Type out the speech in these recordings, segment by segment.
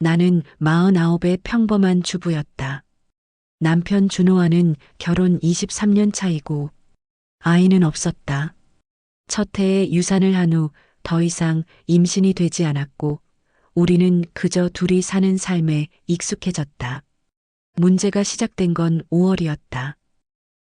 나는 49의 평범한 주부였다. 남편 준호와는 결혼 23년 차이고 아이는 없었다. 첫 해에 유산을 한 후 더 이상 임신이 되지 않았고 우리는 그저 둘이 사는 삶에 익숙해졌다. 문제가 시작된 건 5월이었다.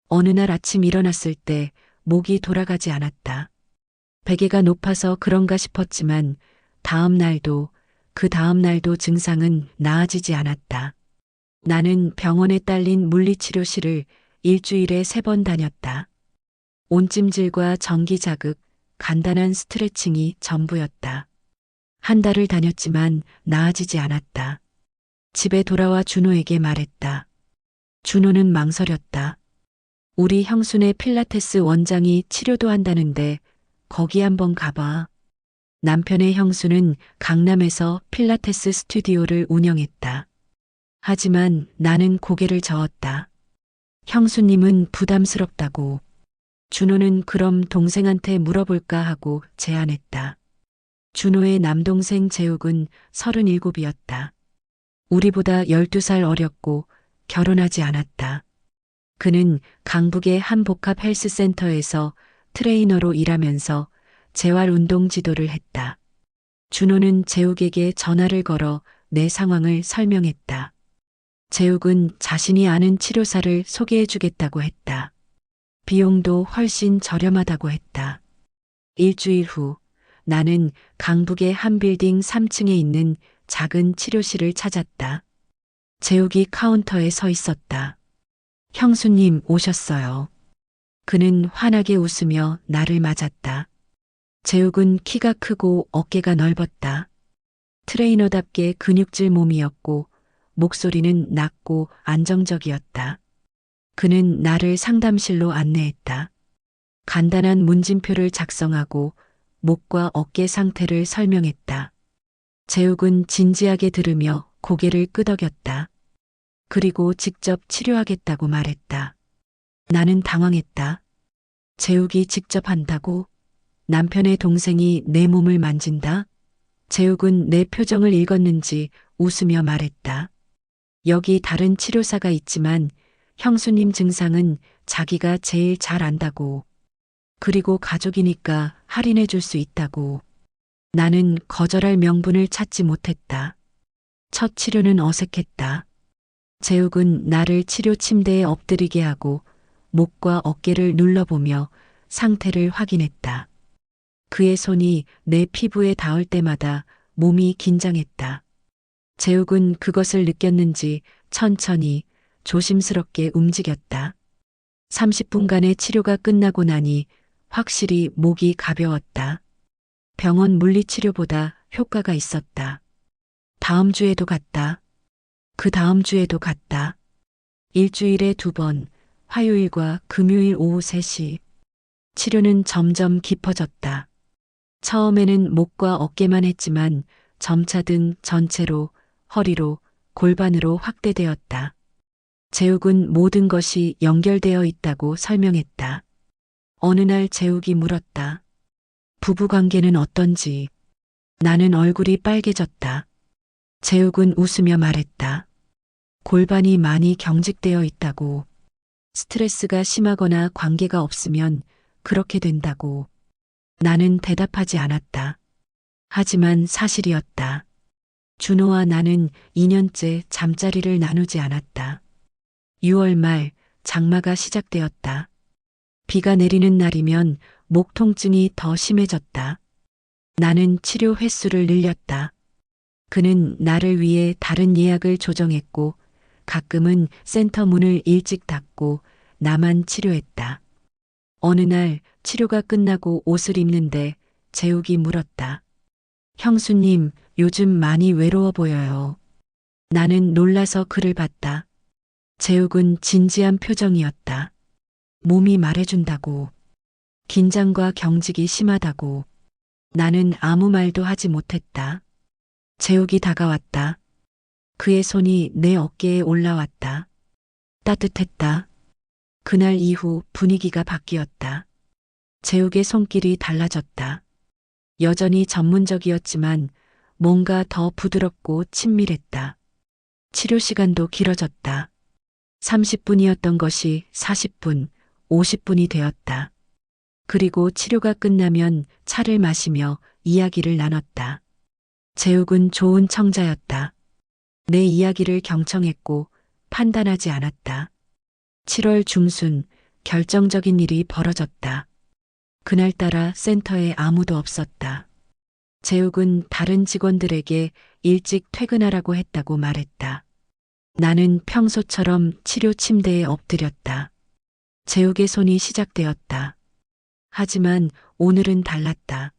어느 날 아침 일어났을 때 목이 돌아가지 않았다. 베개가 높아서 그런가 싶었지만 다음 날도 그 다음 날도 증상은 나아지지 않았다. 나는 병원에 딸린 물리치료실을 일주일에 3번 다녔다. 온찜질과 전기 자극, 간단한 스트레칭이 전부였다. 한 달을 다녔지만 나아지지 않았다. 집에 돌아와 준호에게 말했다. 준호는 망설였다. 우리 형수네 필라테스 원장이 치료도 한다는데 거기 한번 가봐. 남편의 형수는 강남에서 필라테스 스튜디오를 운영했다. 하지만 나는 고개를 저었다. 형수님은 부담스럽다고. 준호는 그럼 동생한테 물어볼까 하고 제안했다. 준호의 남동생 재욱은 37이었다. 우리보다 12살 어렸고 결혼하지 않았다. 그는 강북의 한 복합 헬스센터에서 트레이너로 일하면서 재활 운동 지도를 했다. 준호는 재욱에게 전화를 걸어 내 상황을 설명했다. 재욱은 자신이 아는 치료사를 소개해 주겠다고 했다. 비용도 훨씬 저렴하다고 했다. 일주일 후 나는 강북의 한 빌딩 3층에 있는 작은 치료실을 찾았다. 재욱이 카운터에 서 있었다. 형수님 오셨어요. 그는 환하게 웃으며 나를 맞았다. 재욱은 키가 크고 어깨가 넓었다. 트레이너답게 근육질 몸이었고 목소리는 낮고 안정적이었다. 그는 나를 상담실로 안내했다. 간단한 문진표를 작성하고 목과 어깨 상태를 설명했다. 재욱은 진지하게 들으며 고개를 끄덕였다. 그리고 직접 치료하겠다고 말했다. 나는 당황했다. 재욱이 직접 한다고? 남편의 동생이 내 몸을 만진다? 재욱은 내 표정을 읽었는지 웃으며 말했다. 여기 다른 치료사가 있지만 형수님 증상은 자기가 제일 잘 안다고. 그리고 가족이니까 할인해 줄 수 있다고. 나는 거절할 명분을 찾지 못했다. 첫 치료는 어색했다. 재욱은 나를 치료 침대에 엎드리게 하고 목과 어깨를 눌러보며 상태를 확인했다. 그의 손이 내 피부에 닿을 때마다 몸이 긴장했다. 재욱은 그것을 느꼈는지 천천히 조심스럽게 움직였다. 30분간의 치료가 끝나고 나니 확실히 목이 가벼웠다. 병원 물리치료보다 효과가 있었다. 다음 주에도 갔다. 그 다음 주에도 갔다. 일주일에 2번, 화요일과 금요일 오후 3시. 치료는 점점 깊어졌다. 처음에는 목과 어깨만 했지만 점차 등 전체로, 허리로, 골반으로 확대되었다. 재욱은 모든 것이 연결되어 있다고 설명했다. 어느 날 재욱이 물었다. 부부관계는 어떤지. 나는 얼굴이 빨개졌다. 재욱은 웃으며 말했다. 골반이 많이 경직되어 있다고. 스트레스가 심하거나 관계가 없으면 그렇게 된다고. 나는 대답하지 않았다. 하지만 사실이었다. 준호와 나는 2년째 잠자리를 나누지 않았다. 6월 말 장마가 시작되었다. 비가 내리는 날이면 목 통증이 더 심해졌다. 나는 치료 횟수를 늘렸다. 그는 나를 위해 다른 예약을 조정했고 가끔은 센터 문을 일찍 닫고 나만 치료했다. 어느 날 치료가 끝나고 옷을 입는데 재욱이 물었다. 형수님, 요즘 많이 외로워 보여요. 나는 놀라서 그를 봤다. 재욱은 진지한 표정이었다. 몸이 말해준다고. 긴장과 경직이 심하다고. 나는 아무 말도 하지 못했다. 재욱이 다가왔다. 그의 손이 내 어깨에 올라왔다. 따뜻했다. 그날 이후 분위기가 바뀌었다. 재욱의 손길이 달라졌다. 여전히 전문적이었지만 뭔가 더 부드럽고 친밀했다. 치료 시간도 길어졌다. 30분이었던 것이 40분, 50분이 되었다. 그리고 치료가 끝나면 차를 마시며 이야기를 나눴다. 재욱은 좋은 청자였다. 내 이야기를 경청했고 판단하지 않았다. 7월 중순 결정적인 일이 벌어졌다. 그날따라 센터에 아무도 없었다. 재욱은 다른 직원들에게 일찍 퇴근하라고 했다고 말했다. 나는 평소처럼 치료 침대에 엎드렸다. 재욱의 손이 시작되었다. 하지만 오늘은 달랐다.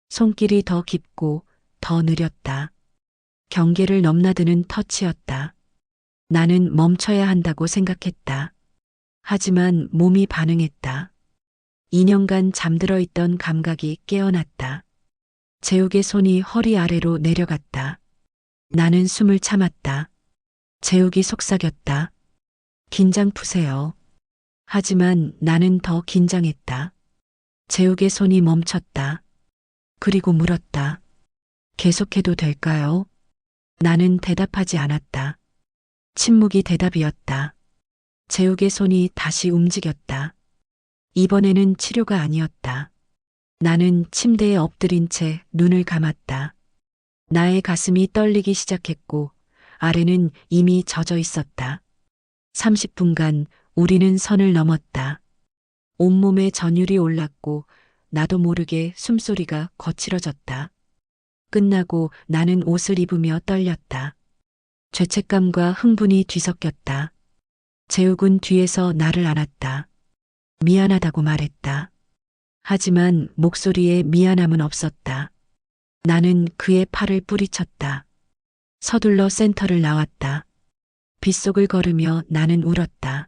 손길이 더 깊고 더 느렸다. 경계를 넘나드는 터치였다. 나는 멈춰야 한다고 생각했다. 하지만 몸이 반응했다. 2년간 잠들어 있던 감각이 깨어났다. 재욱의 손이 허리 아래로 내려갔다. 나는 숨을 참았다. 재욱이 속삭였다. 긴장 푸세요. 하지만 나는 더 긴장했다. 재욱의 손이 멈췄다. 그리고 물었다. 계속해도 될까요? 나는 대답하지 않았다. 침묵이 대답이었다. 재욱의 손이 다시 움직였다. 이번에는 치료가 아니었다. 나는 침대에 엎드린 채 눈을 감았다. 나의 가슴이 떨리기 시작했고 아래는 이미 젖어 있었다. 30분간 우리는 선을 넘었다. 온몸에 전율이 올랐고 나도 모르게 숨소리가 거칠어졌다. 끝나고 나는 옷을 입으며 떨렸다. 죄책감과 흥분이 뒤섞였다. 재욱은 뒤에서 나를 안았다. 미안하다고 말했다. 하지만 목소리에 미안함은 없었다. 나는 그의 팔을 뿌리쳤다. 서둘러 센터를 나왔다. 빗속을 걸으며 나는 울었다.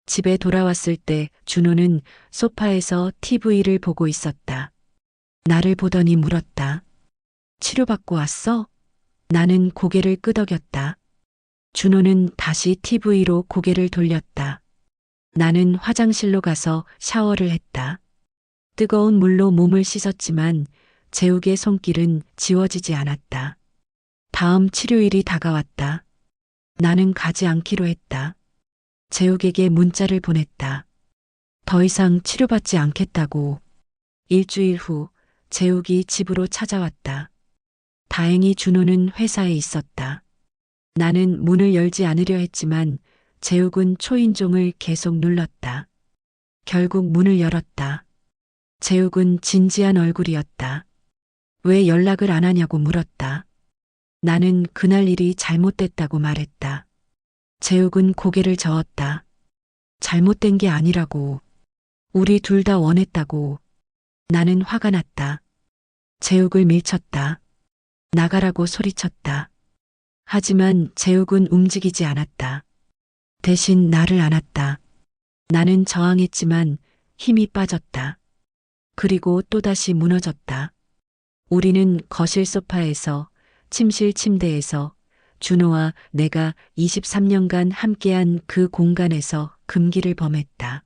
집에 돌아왔을 때 준호는 소파에서 TV를 보고 있었다. 나를 보더니 물었다. 치료받고 왔어? 나는 고개를 끄덕였다. 준호는 다시 TV로 고개를 돌렸다. 나는 화장실로 가서 샤워를 했다. 뜨거운 물로 몸을 씻었지만 재욱의 손길은 지워지지 않았다. 다음 치료일이 다가왔다. 나는 가지 않기로 했다. 재욱에게 문자를 보냈다. 더 이상 치료받지 않겠다고. 일주일 후 재욱이 집으로 찾아왔다. 다행히 준호는 회사에 있었다. 나는 문을 열지 않으려 했지만 재욱은 초인종을 계속 눌렀다. 결국 문을 열었다. 재욱은 진지한 얼굴이었다. 왜 연락을 안 하냐고 물었다. 나는 그날 일이 잘못됐다고 말했다. 재욱은 고개를 저었다. 잘못된 게 아니라고. 우리 둘 다 원했다고. 나는 화가 났다. 재욱을 밀쳤다. 나가라고 소리쳤다. 하지만 재욱은 움직이지 않았다. 대신 나를 안았다. 나는 저항했지만 힘이 빠졌다. 그리고 또다시 무너졌다. 우리는 거실 소파에서, 침실 침대에서, 준호와 내가 23년간 함께한 그 공간에서 금기를 범했다.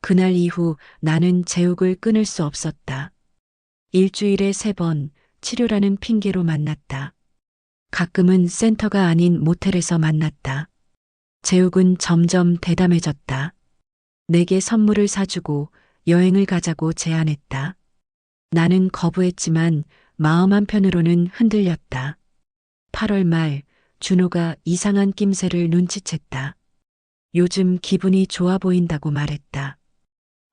그날 이후 나는 재욱을 끊을 수 없었다. 일주일에 3번 치료라는 핑계로 만났다. 가끔은 센터가 아닌 모텔에서 만났다. 재욱은 점점 대담해졌다. 내게 선물을 사주고 여행을 가자고 제안했다. 나는 거부했지만 마음 한편으로는 흔들렸다. 8월 말 준호가 이상한 낌새를 눈치챘다. 요즘 기분이 좋아 보인다고 말했다.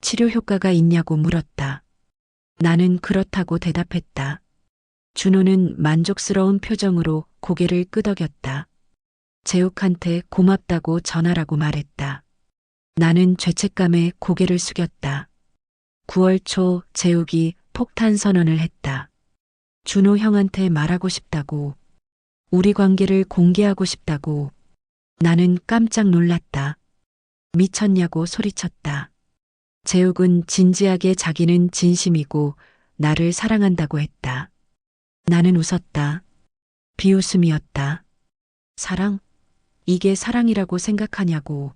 치료 효과가 있냐고 물었다. 나는 그렇다고 대답했다. 준호는 만족스러운 표정으로 고개를 끄덕였다. 재욱한테 고맙다고 전하라고 말했다. 나는 죄책감에 고개를 숙였다. 9월 초 재욱이 폭탄 선언을 했다. 준호 형한테 말하고 싶다고. 우리 관계를 공개하고 싶다고. 나는 깜짝 놀랐다. 미쳤냐고 소리쳤다. 재욱은 진지하게 자기는 진심이고 나를 사랑한다고 했다. 나는 웃었다. 비웃음이었다. 사랑? 이게 사랑이라고 생각하냐고.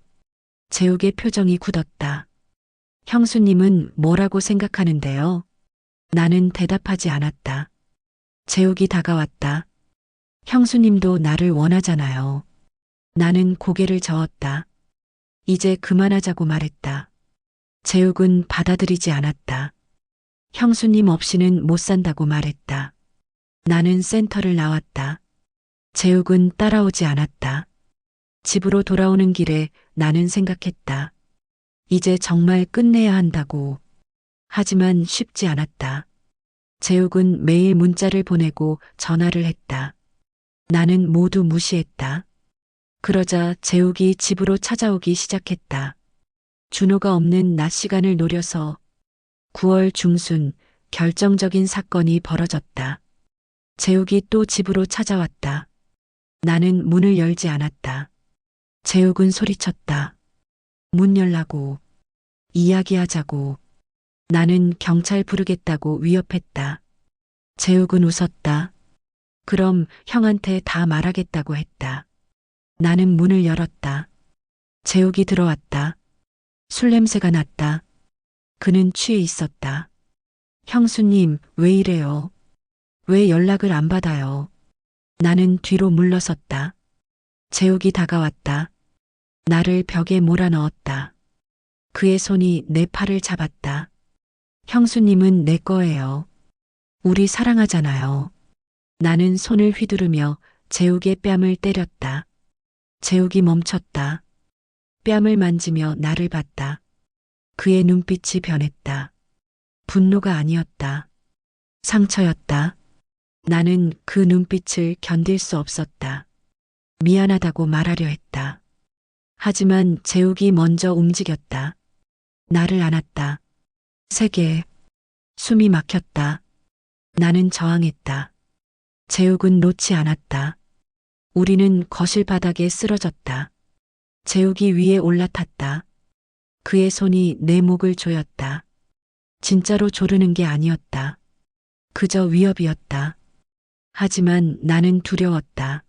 재욱의 표정이 굳었다. 형수님은 뭐라고 생각하는데요? 나는 대답하지 않았다. 재욱이 다가왔다. 형수님도 나를 원하잖아요. 나는 고개를 저었다. 이제 그만하자고 말했다. 재욱은 받아들이지 않았다. 형수님 없이는 못 산다고 말했다. 나는 센터를 나왔다. 재욱은 따라오지 않았다. 집으로 돌아오는 길에 나는 생각했다. 이제 정말 끝내야 한다고. 하지만 쉽지 않았다. 재욱은 매일 문자를 보내고 전화를 했다. 나는 모두 무시했다. 그러자 재욱이 집으로 찾아오기 시작했다. 준호가 없는 낮 시간을 노려서 9월 중순 결정적인 사건이 벌어졌다. 재욱이 또 집으로 찾아왔다. 나는 문을 열지 않았다. 재욱은 소리쳤다. 문 열라고. 이야기하자고. 나는 경찰 부르겠다고 위협했다. 재욱은 웃었다. 그럼 형한테 다 말하겠다고 했다. 나는 문을 열었다. 재욱이 들어왔다. 술 냄새가 났다. 그는 취해 있었다. 형수님, 왜 이래요? 왜 연락을 안 받아요? 나는 뒤로 물러섰다. 재욱이 다가왔다. 나를 벽에 몰아넣었다. 그의 손이 내 팔을 잡았다. 형수님은 내 거예요. 우리 사랑하잖아요. 나는 손을 휘두르며 재욱의 뺨을 때렸다. 재욱이 멈췄다. 뺨을 만지며 나를 봤다. 그의 눈빛이 변했다. 분노가 아니었다. 상처였다. 나는 그 눈빛을 견딜 수 없었다. 미안하다고 말하려 했다. 하지만 재욱이 먼저 움직였다. 나를 안았다. 세게. 숨이 막혔다. 나는 저항했다. 재욱은 놓지 않았다. 우리는 거실 바닥에 쓰러졌다. 재욱이 위에 올라탔다. 그의 손이 내 목을 조였다. 진짜로 조르는 게 아니었다. 그저 위협이었다. 하지만 나는 두려웠다.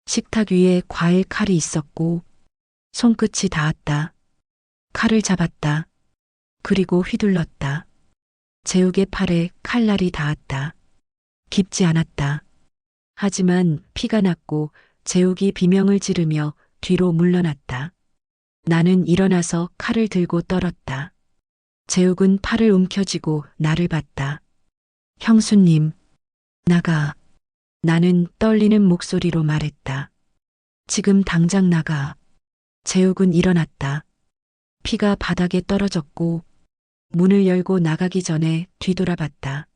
식탁 위에 과일 칼이 있었고 손끝이 닿았다. 칼을 잡았다. 그리고 휘둘렀다. 재욱의 팔에 칼날이 닿았다. 깊지 않았다. 하지만 피가 났고 재욱이 비명을 지르며 뒤로 물러났다. 나는 일어나서 칼을 들고 떨었다. 재욱은 팔을 움켜쥐고 나를 봤다. 형수님, 나가. 나는 떨리는 목소리로 말했다. 지금 당장 나가. 재욱은 일어났다. 피가 바닥에 떨어졌고 문을 열고 나가기 전에 뒤돌아봤다.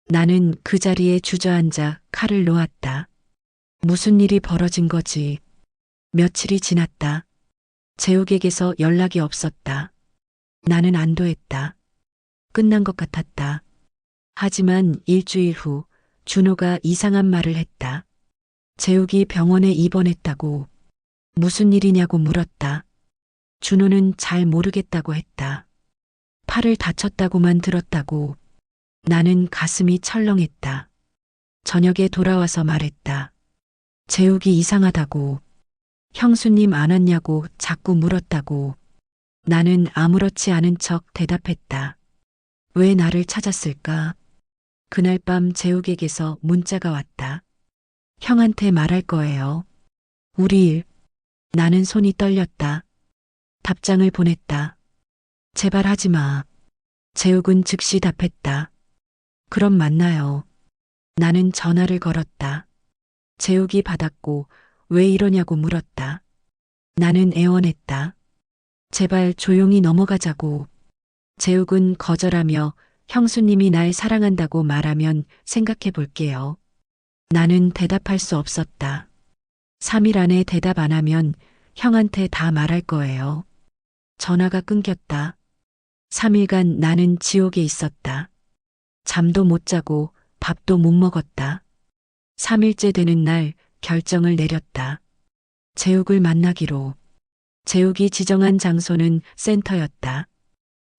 나는 그 자리에 주저앉아 칼을 놓았다. 무슨 일이 벌어진 거지? 며칠이 지났다. 재욱에게서 연락이 없었다. 나는 안도했다. 끝난 것 같았다. 하지만 일주일 후 준호가 이상한 말을 했다. 재욱이 병원에 입원했다고. 무슨 일이냐고 물었다. 준호는 잘 모르겠다고 했다. 팔을 다쳤다고만 들었다고. 나는 가슴이 철렁했다. 저녁에 돌아와서 말했다. 재욱이 이상하다고. 형수님 안 왔냐고 자꾸 물었다고. 나는 아무렇지 않은 척 대답했다. 왜 나를 찾았을까? 그날 밤 재욱에게서 문자가 왔다. 형한테 말할 거예요. 우리 일. 나는 손이 떨렸다. 답장을 보냈다. 제발 하지 마. 재욱은 즉시 답했다. 그럼 만나요. 나는 전화를 걸었다. 재욱이 받았고 왜 이러냐고 물었다. 나는 애원했다. 제발 조용히 넘어가자고. 재욱은 거절하며 형수님이 날 사랑한다고 말하면 생각해 볼게요. 나는 대답할 수 없었다. 3일 안에 대답 안 하면 형한테 다 말할 거예요. 전화가 끊겼다. 3일간 나는 지옥에 있었다. 잠도 못 자고 밥도 못 먹었다. 3일째 되는 날 결정을 내렸다. 재욱을 만나기로. 재욱이 지정한 장소는 센터였다.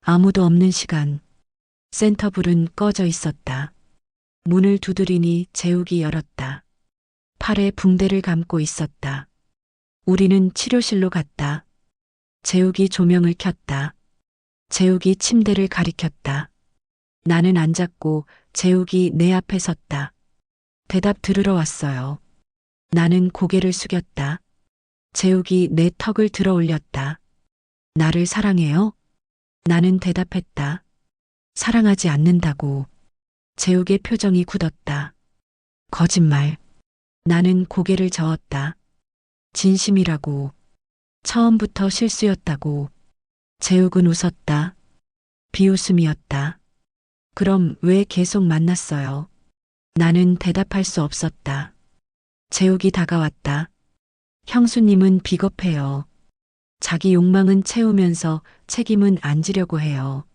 아무도 없는 시간. 센터 불은 꺼져 있었다. 문을 두드리니 재욱이 열었다. 팔에 붕대를 감고 있었다. 우리는 치료실로 갔다. 재욱이 조명을 켰다. 재욱이 침대를 가리켰다. 나는 앉았고 재욱이 내 앞에 섰다. 대답 들으러 왔어요. 나는 고개를 숙였다. 재욱이 내 턱을 들어 올렸다. 나를 사랑해요? 나는 대답했다. 사랑하지 않는다고. 재욱의 표정이 굳었다. 거짓말. 나는 고개를 저었다. 진심이라고. 처음부터 실수였다고. 재욱은 웃었다. 비웃음이었다. 그럼 왜 계속 만났어요? 나는 대답할 수 없었다. 재욱이 다가왔다. 형수님은 비겁해요. 자기 욕망은 채우면서 책임은 안 지려고 해요.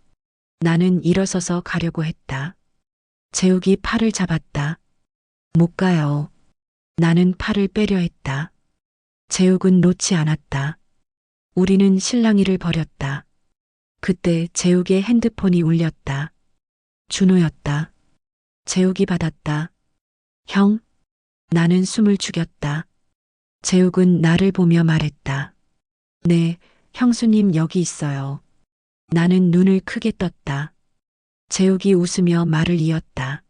나는 일어서서 가려고 했다. 재욱이 팔을 잡았다. 못 가요. 나는 팔을 빼려 했다. 재욱은 놓지 않았다. 우리는 실랑이를 벌였다. 그때 재욱의 핸드폰이 울렸다. 준호였다. 재욱이 받았다. 형? 나는 숨을 죽였다. 재욱은 나를 보며 말했다. 네, 형수님 여기 있어요. 나는 눈을 크게 떴다. 재욱이 웃으며 말을 이었다.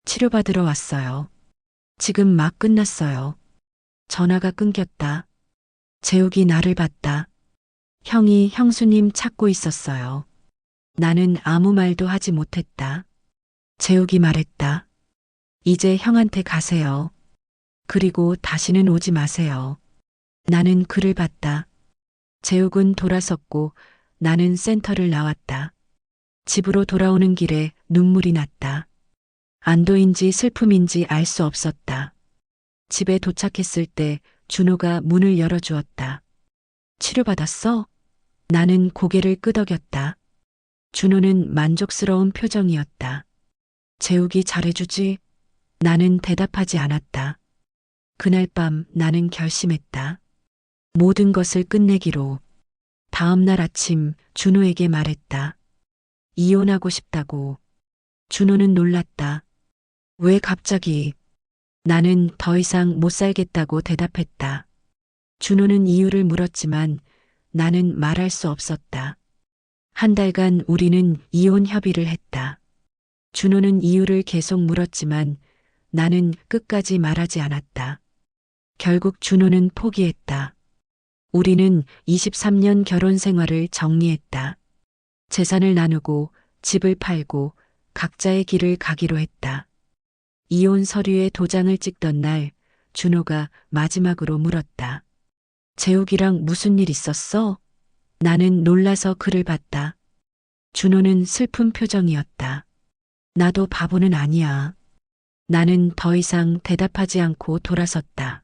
치료받으러 왔어요. 지금 막 끝났어요. 전화가 끊겼다. 재욱이 나를 봤다. 형이 형수님 찾고 있었어요. 나는 아무 말도 하지 못했다. 재욱이 말했다. 이제 형한테 가세요. 그리고 다시는 오지 마세요. 나는 그를 봤다. 재욱은 돌아섰고 나는 센터를 나왔다. 집으로 돌아오는 길에 눈물이 났다. 안도인지 슬픔인지 알 수 없었다. 집에 도착했을 때 준호가 문을 열어주었다. 치료받았어? 나는 고개를 끄덕였다. 준호는 만족스러운 표정이었다. 재욱이 잘해주지? 나는 대답하지 않았다. 그날 밤 나는 결심했다. 모든 것을 끝내기로. 다음 날 아침 준호에게 말했다. 이혼하고 싶다고. 준호는 놀랐다. 왜 갑자기? 나는 더 이상 못 살겠다고 대답했다. 준호는 이유를 물었지만 나는 말할 수 없었다. 한 달간 우리는 이혼 협의를 했다. 준호는 이유를 계속 물었지만 나는 끝까지 말하지 않았다. 결국 준호는 포기했다. 우리는 23년 결혼 생활을 정리했다. 재산을 나누고 집을 팔고 각자의 길을 가기로 했다. 이혼 서류에 도장을 찍던 날 준호가 마지막으로 물었다. 재욱이랑 무슨 일 있었어? 나는 놀라서 그를 봤다. 준호는 슬픈 표정이었다. 나도 바보는 아니야. 나는 더 이상 대답하지 않고 돌아섰다.